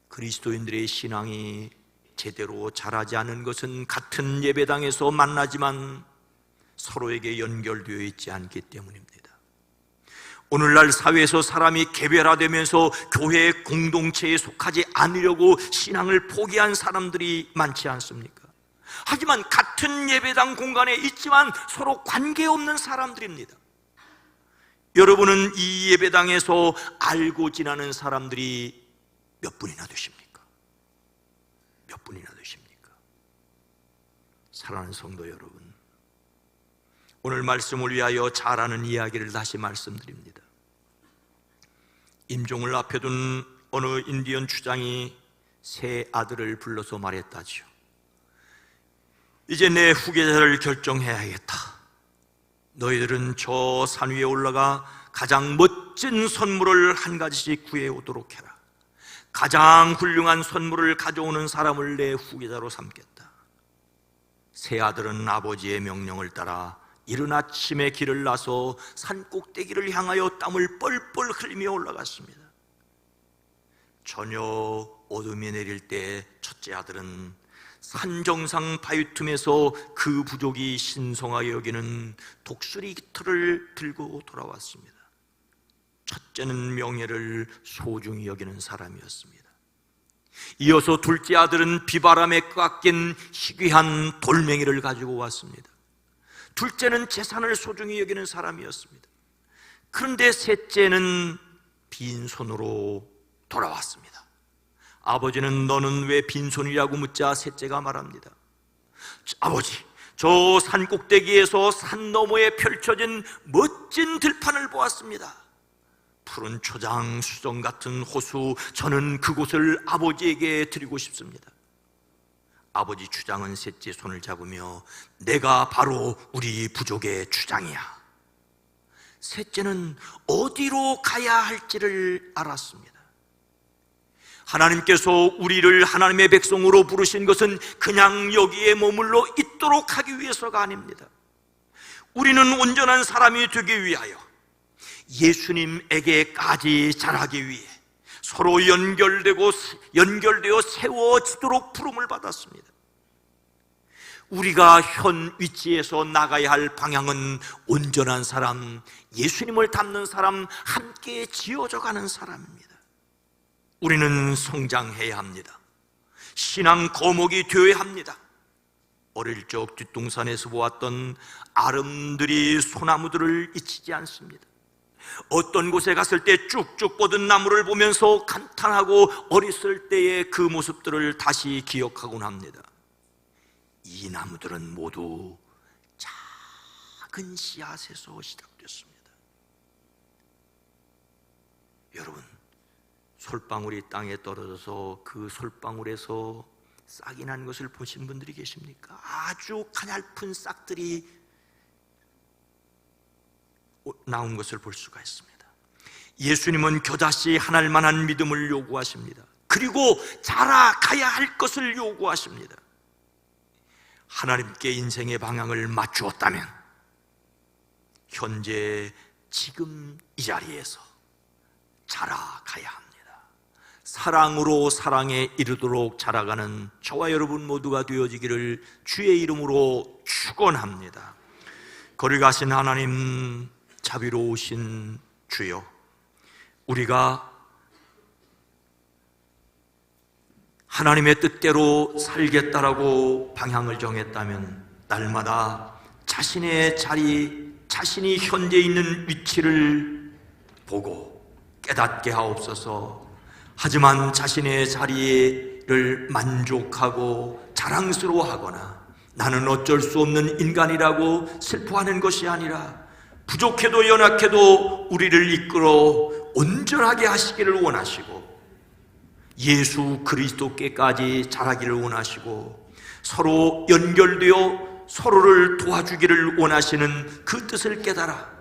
그리스도인들의 신앙이 제대로 자라지 않은 것은 같은 예배당에서 만나지만 서로에게 연결되어 있지 않기 때문입니다. 오늘날 사회에서 사람이 개별화되면서 교회 공동체에 속하지 않으려고 신앙을 포기한 사람들이 많지 않습니까? 하지만 같은 예배당 공간에 있지만 서로 관계없는 사람들입니다. 여러분은 이 예배당에서 알고 지나는 사람들이 몇 분이나 되십니까? 몇 분이나 되십니까? 사랑하는 성도 여러분, 오늘 말씀을 위하여 잘하는 이야기를 다시 말씀드립니다. 임종을 앞에 둔 어느 인디언 추장이 세 아들을 불러서 말했다지요. 이제 내 후계자를 결정해야겠다. 너희들은 저 산 위에 올라가 가장 멋진 선물을 한 가지씩 구해오도록 해라. 가장 훌륭한 선물을 가져오는 사람을 내 후계자로 삼겠다. 세 아들은 아버지의 명령을 따라 이른 아침에 길을 나서 산 꼭대기를 향하여 땀을 뻘뻘 흘리며 올라갔습니다. 저녁 어둠이 내릴 때 첫째 아들은 산 정상 바위 틈에서 그 부족이 신성하게 여기는 독수리 깃털을 들고 돌아왔습니다. 첫째는 명예를 소중히 여기는 사람이었습니다. 이어서 둘째 아들은 비바람에 깎인 희귀한 돌멩이를 가지고 왔습니다. 둘째는 재산을 소중히 여기는 사람이었습니다. 그런데 셋째는 빈손으로 돌아왔습니다. 아버지는 너는 왜 빈손이라고 묻자 셋째가 말합니다. 아버지, 저 산 꼭대기에서 산 너머에 펼쳐진 멋진 들판을 보았습니다. 푸른 초장, 수정 같은 호수, 저는 그곳을 아버지에게 드리고 싶습니다. 아버지 추장은 셋째 손을 잡으며 내가 바로 우리 부족의 추장이야. 셋째는 어디로 가야 할지를 알았습니다. 하나님께서 우리를 하나님의 백성으로 부르신 것은 그냥 여기에 머물러 있도록 하기 위해서가 아닙니다. 우리는 온전한 사람이 되기 위하여 예수님에게까지 자라기 위해 서로 연결되어 세워지도록 부름을 받았습니다. 우리가 현 위치에서 나가야 할 방향은 온전한 사람, 예수님을 닮는 사람, 함께 지어져가는 사람입니다. 우리는 성장해야 합니다. 신앙 거목이 되어야 합니다. 어릴 적 뒷동산에서 보았던 아름드리 소나무들을 잊히지 않습니다. 어떤 곳에 갔을 때 쭉쭉 뻗은 나무를 보면서 감탄하고 어렸을 때의 그 모습들을 다시 기억하곤 합니다. 이 나무들은 모두 작은 씨앗에서 시작됐습니다. 여러분, 솔방울이 땅에 떨어져서 그 솔방울에서 싹이 난 것을 보신 분들이 계십니까? 아주 가냘픈 싹들이 나온 것을 볼 수가 있습니다. 예수님은 겨자씨 하나만한 믿음을 요구하십니다. 그리고 자라가야 할 것을 요구하십니다. 하나님께 인생의 방향을 맞추었다면 현재 지금 이 자리에서 자라가야 합니다. 사랑으로 사랑에 이르도록 자라가는 저와 여러분 모두가 되어지기를 주의 이름으로 축원합니다. 거리 가신 하나님, 자비로우신 주여, 우리가 하나님의 뜻대로 살겠다라고 방향을 정했다면 날마다 자신의 자리, 자신이 현재 있는 위치를 보고 깨닫게 하옵소서. 하지만 자신의 자리를 만족하고 자랑스러워하거나 나는 어쩔 수 없는 인간이라고 슬퍼하는 것이 아니라 부족해도 연약해도 우리를 이끌어 온전하게 하시기를 원하시고 예수 그리스도께까지 자라기를 원하시고 서로 연결되어 서로를 도와주기를 원하시는 그 뜻을 깨달아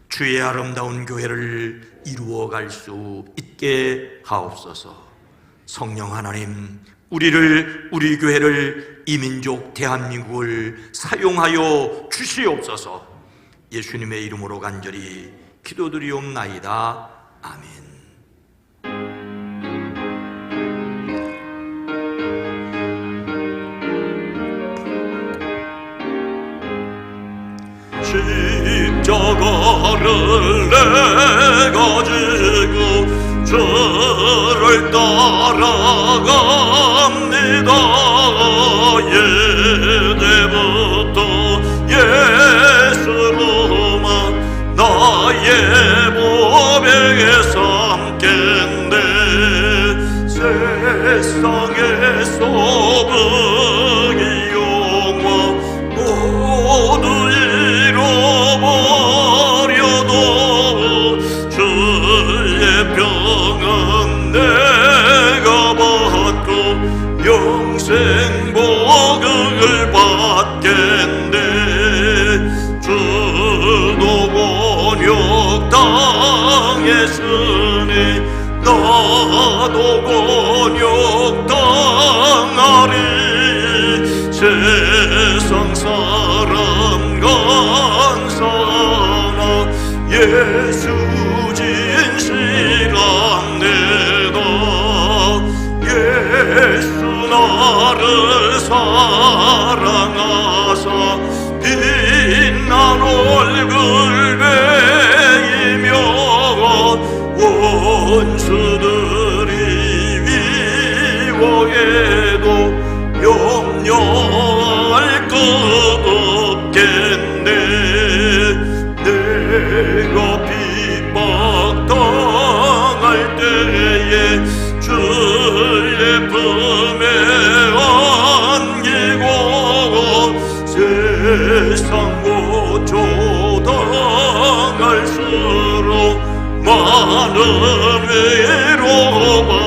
주의 아름다운 교회를 이루어갈 수 있게 하옵소서. 성령 하나님, 우리 교회를, 이 민족 대한민국을 사용하여 주시옵소서. 예수님의 이름으로 간절히 기도드리옵나이다. 아멘. 십자가를 내가 지고 저를 따라갑니다. 예대부터 예수로만 나의 보배에 삼겠네. 세상에서 부귀 영화 모두 잃어버려도 주의 병은 내가 받고 영생 복을 받겠네. 주도 곤욕 당했으니 나도 곤욕 당하리. 세상 사람 간사나 예수 진실합니다. 예수 나를 사랑하사 빛난 얼굴 베이며 원수들이 미워해도 염려할 것 없겠네. 내가 핍박당할 때에 주의 품에 안기고 세상 고초당할수록 많은 위로받겠네.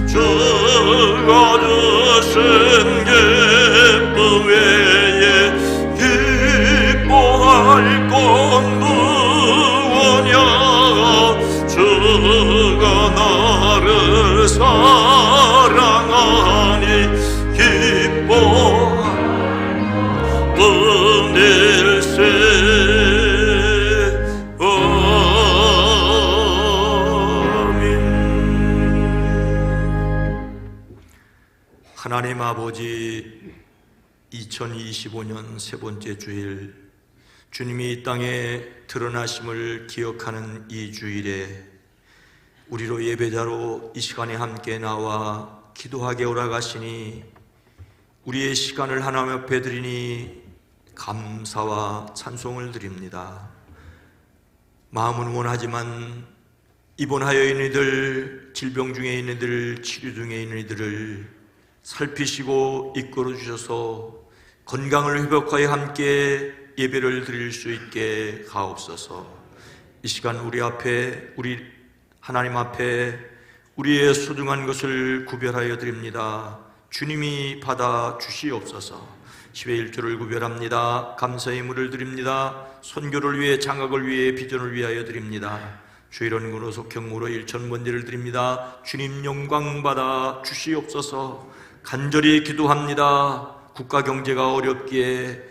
주가 주신 기쁨 외에 기뻐할 건 무엇냐. 주가 나를 사랑하니 기뻐뿐일세. 하나님 아버지, 2025년 세 번째 주일, 주님이 이 땅에 드러나심을 기억하는 이 주일에 우리로 예배자로 이 시간에 함께 나와 기도하게 오라가시니 우리의 시간을 하나님 앞에 드리니 감사와 찬송을 드립니다. 마음은 원하지만 입원하여 있는 이들, 질병 중에 있는 이들, 치료 중에 있는 이들을 살피시고 이끌어 주셔서 건강을 회복하여 함께 예배를 드릴 수 있게 하옵소서. 이 시간 우리 하나님 앞에 우리의 소중한 것을 구별하여 드립니다. 주님이 받아 주시옵소서. 10의 1조를 구별합니다. 감사의 물을 드립니다. 선교를 위해, 장학을 위해, 비전을 위하여 드립니다. 주일원으로 속형으로 1,000번제를 드립니다. 주님 영광 받아 주시옵소서. 간절히 기도합니다. 국가 경제가 어렵기에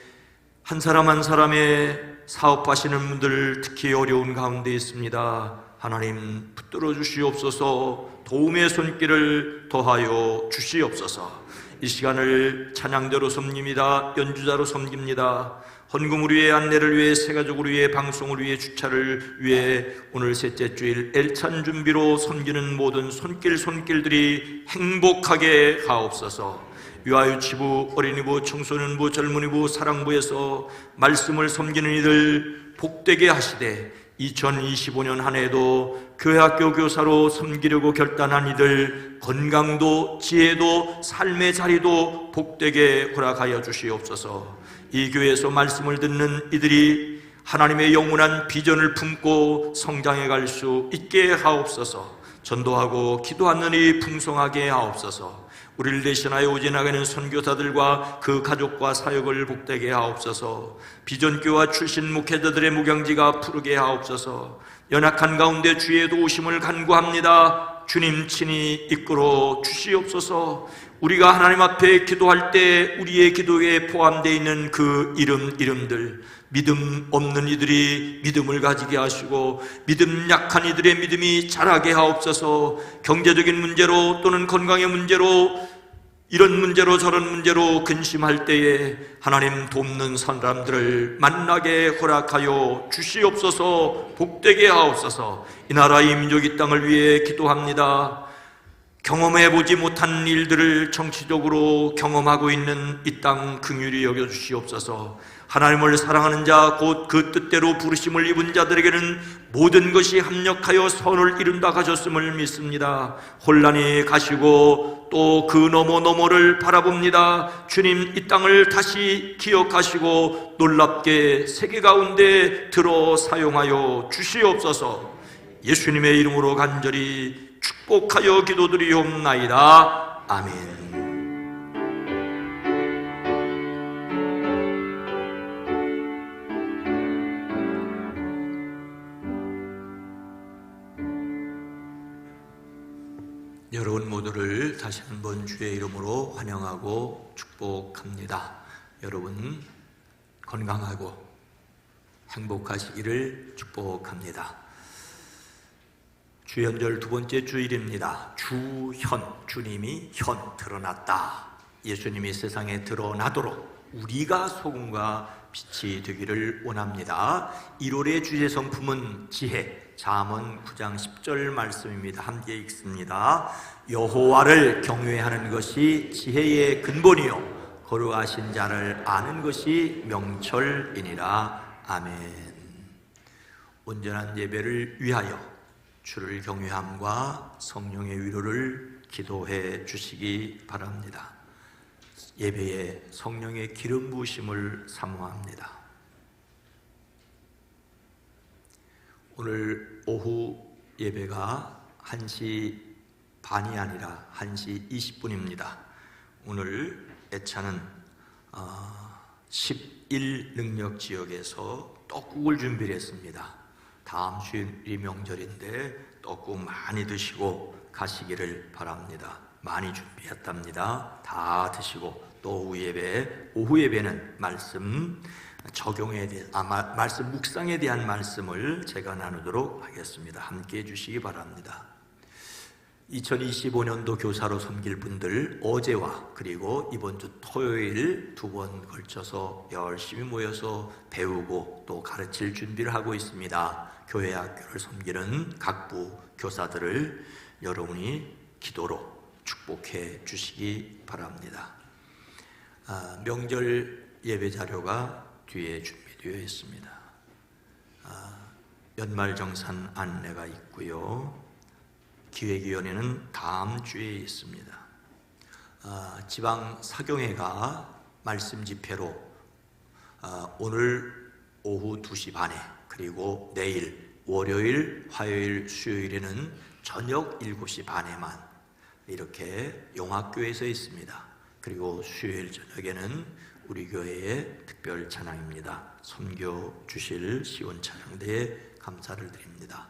한 사람 한 사람의 사업하시는 분들 특히 어려운 가운데 있습니다. 하나님 붙들어 주시옵소서. 도움의 손길을 더하여 주시옵소서. 이 시간을 찬양대로 섬깁니다. 연주자로 섬깁니다. 헌금을 위해, 안내를 위해, 새가족을 위해, 방송을 위해, 주차를 위해 오늘 셋째 주일 엘찬 준비로 섬기는 모든 손길들이 행복하게 하옵소서. 유아유치부, 어린이부, 청소년부, 젊은이부, 사랑부에서 말씀을 섬기는 이들 복되게 하시되 2025년 한 해에도 교회학교 교사로 섬기려고 결단한 이들 건강도 지혜도 삶의 자리도 복되게 허락하여 주시옵소서. 이 교회에서 말씀을 듣는 이들이 하나님의 영원한 비전을 품고 성장해 갈 수 있게 하옵소서. 전도하고 기도하는 이 풍성하게 하옵소서. 우리를 대신하여 오지 나가는 선교사들과 그 가족과 사역을 복되게 하옵소서. 비전교와 출신 목회자들의 목양지가 푸르게 하옵소서. 연약한 가운데 주의 도우심을 간구합니다. 주님 친히 이끌어 주시옵소서. 우리가 하나님 앞에 기도할 때 우리의 기도에 포함되어 있는 그 이름들, 믿음 없는 이들이 믿음을 가지게 하시고 믿음 약한 이들의 믿음이 자라게 하옵소서. 경제적인 문제로 또는 건강의 문제로 이런 문제로 저런 문제로 근심할 때에 하나님 돕는 사람들을 만나게 허락하여 주시옵소서. 복되게 하옵소서. 이 나라 이 민족 이 땅을 위해 기도합니다. 경험해보지 못한 일들을 정치적으로 경험하고 있는 이 땅 긍휼히 여겨주시옵소서. 하나님을 사랑하는 자 곧 그 뜻대로 부르심을 입은 자들에게는 모든 것이 합력하여 선을 이룬다 하셨음을 믿습니다. 혼란이 가시고 또 그 너머를 바라봅니다. 주님 이 땅을 다시 기억하시고 놀랍게 세계 가운데 들어 사용하여 주시옵소서. 예수님의 이름으로 간절히 축복하여 기도드리옵나이다. 아멘. 여러분 모두를 다시 한번 주의 이름으로 환영하고 축복합니다. 여러분 건강하고 행복하시기를 축복합니다. 주연절 두 번째 주일입니다. 주현, 주님이 현, 드러났다. 예수님이 세상에 드러나도록 우리가 소금과 빛이 되기를 원합니다. 1월의 주제 성품은 지혜, 잠언 9장 10절 말씀입니다. 함께 읽습니다. 여호와를 경외하는 것이 지혜의 근본이요 거룩하신 자를 아는 것이 명철이니라. 아멘. 온전한 예배를 위하여 주를 경외함과 성령의 위로를 기도해 주시기 바랍니다. 예배에 성령의 기름 부으심을 사모합니다. 오늘 오후 예배가 1시 반이 아니라 1시 20분입니다. 오늘 애차는 11 능력 지역에서 떡국을 준비를 했습니다. 다음 주일이 명절인데 떡국 많이 드시고 가시기를 바랍니다. 많이 준비했답니다. 다 드시고 또 오후 예배는 말씀 적용에 대한 말씀 묵상에 대한 말씀을 제가 나누도록 하겠습니다. 함께 해 주시기 바랍니다. 2025년도 교사로 섬길 분들 어제와 그리고 이번 주 토요일 두 번 걸쳐서 열심히 모여서 배우고 또 가르칠 준비를 하고 있습니다. 교회 학교를 섬기는 각부 교사들을 여러분이 기도로 축복해 주시기 바랍니다. 명절 예배 자료가 뒤에 준비되어 있습니다. 연말정산 안내가 있고요. 기획위원회는 다음 주에 있습니다. 지방 사경회가 말씀 집회로 오늘 오후 2시 반에, 그리고 내일 월요일, 화요일, 수요일에는 저녁 7시 반에만 이렇게 용학교에서 있습니다. 그리고 수요일 저녁에는 우리 교회의 특별 찬양입니다. 선교 주실 시온찬양대에 감사를 드립니다.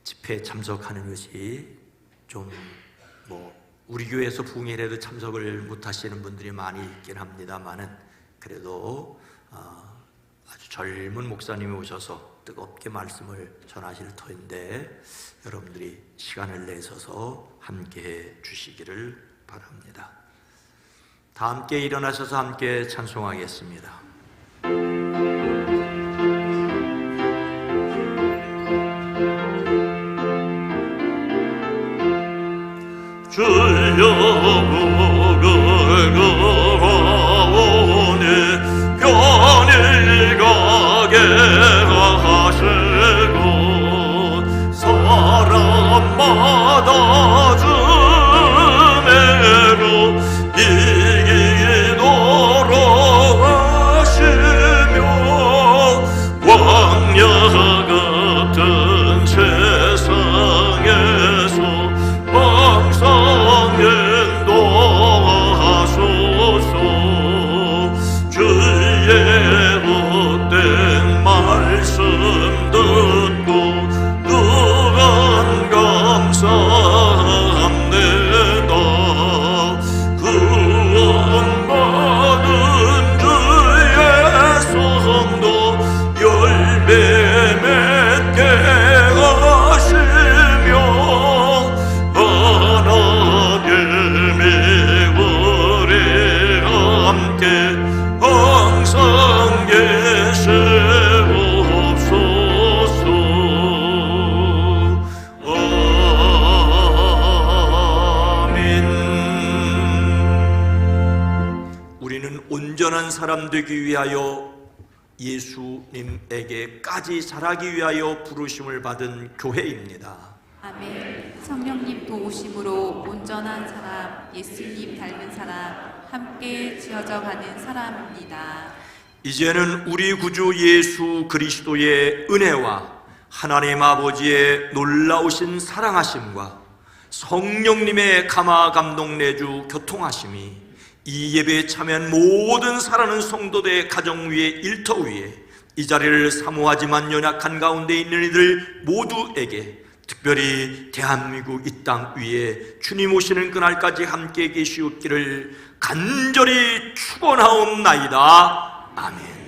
집회에 참석하는 것이 좀 우리 교회에서 부흥회라도 참석을 못하시는 분들이 많이 있긴 합니다만은, 그래도 아주 젊은 목사님이 오셔서 뜨겁게 말씀을 전하실 터인데 여러분들이 시간을 내셔서 함께해 주시기를 바랍니다. 다 함께 일어나셔서 함께 찬송하겠습니다. 주여 복을 구하오니 편히 가게 하시고 사람마다 주매로 이기도록 하시며 왕야 같은 세상에서 항상 인도하소서. 주의 헛된 말씀 듣고 누간 감사합니다. 구원받은 주의 성도 열매 맺게 하시며 하나님이 우리 함께 항상 계시옵소서. 아멘. 우리는 온전한 사람 되기 위하여 예수님에게까지 자라기 위하여 부르심을 받은 교회입니다. 아멘. 성령님 도우심으로 온전한 사람, 예수님 닮은 사람, 함께 지어져 가는 사람입니다. 이제는 우리 구주 예수 그리스도의 은혜와 하나님 아버지의 놀라우신 사랑하심과 성령님의 감화 감동 내주 교통하심이 이 예배에 참여한 모든 사랑하는 성도들의 가정 위에, 일터 위에, 이 자리를 사모하지만 연약한 가운데 있는 이들 모두에게, 특별히 대한민국 이 땅 위에 주님 오시는 그날까지 함께 계시옵기를 간절히 축원하옵나이다. 아멘.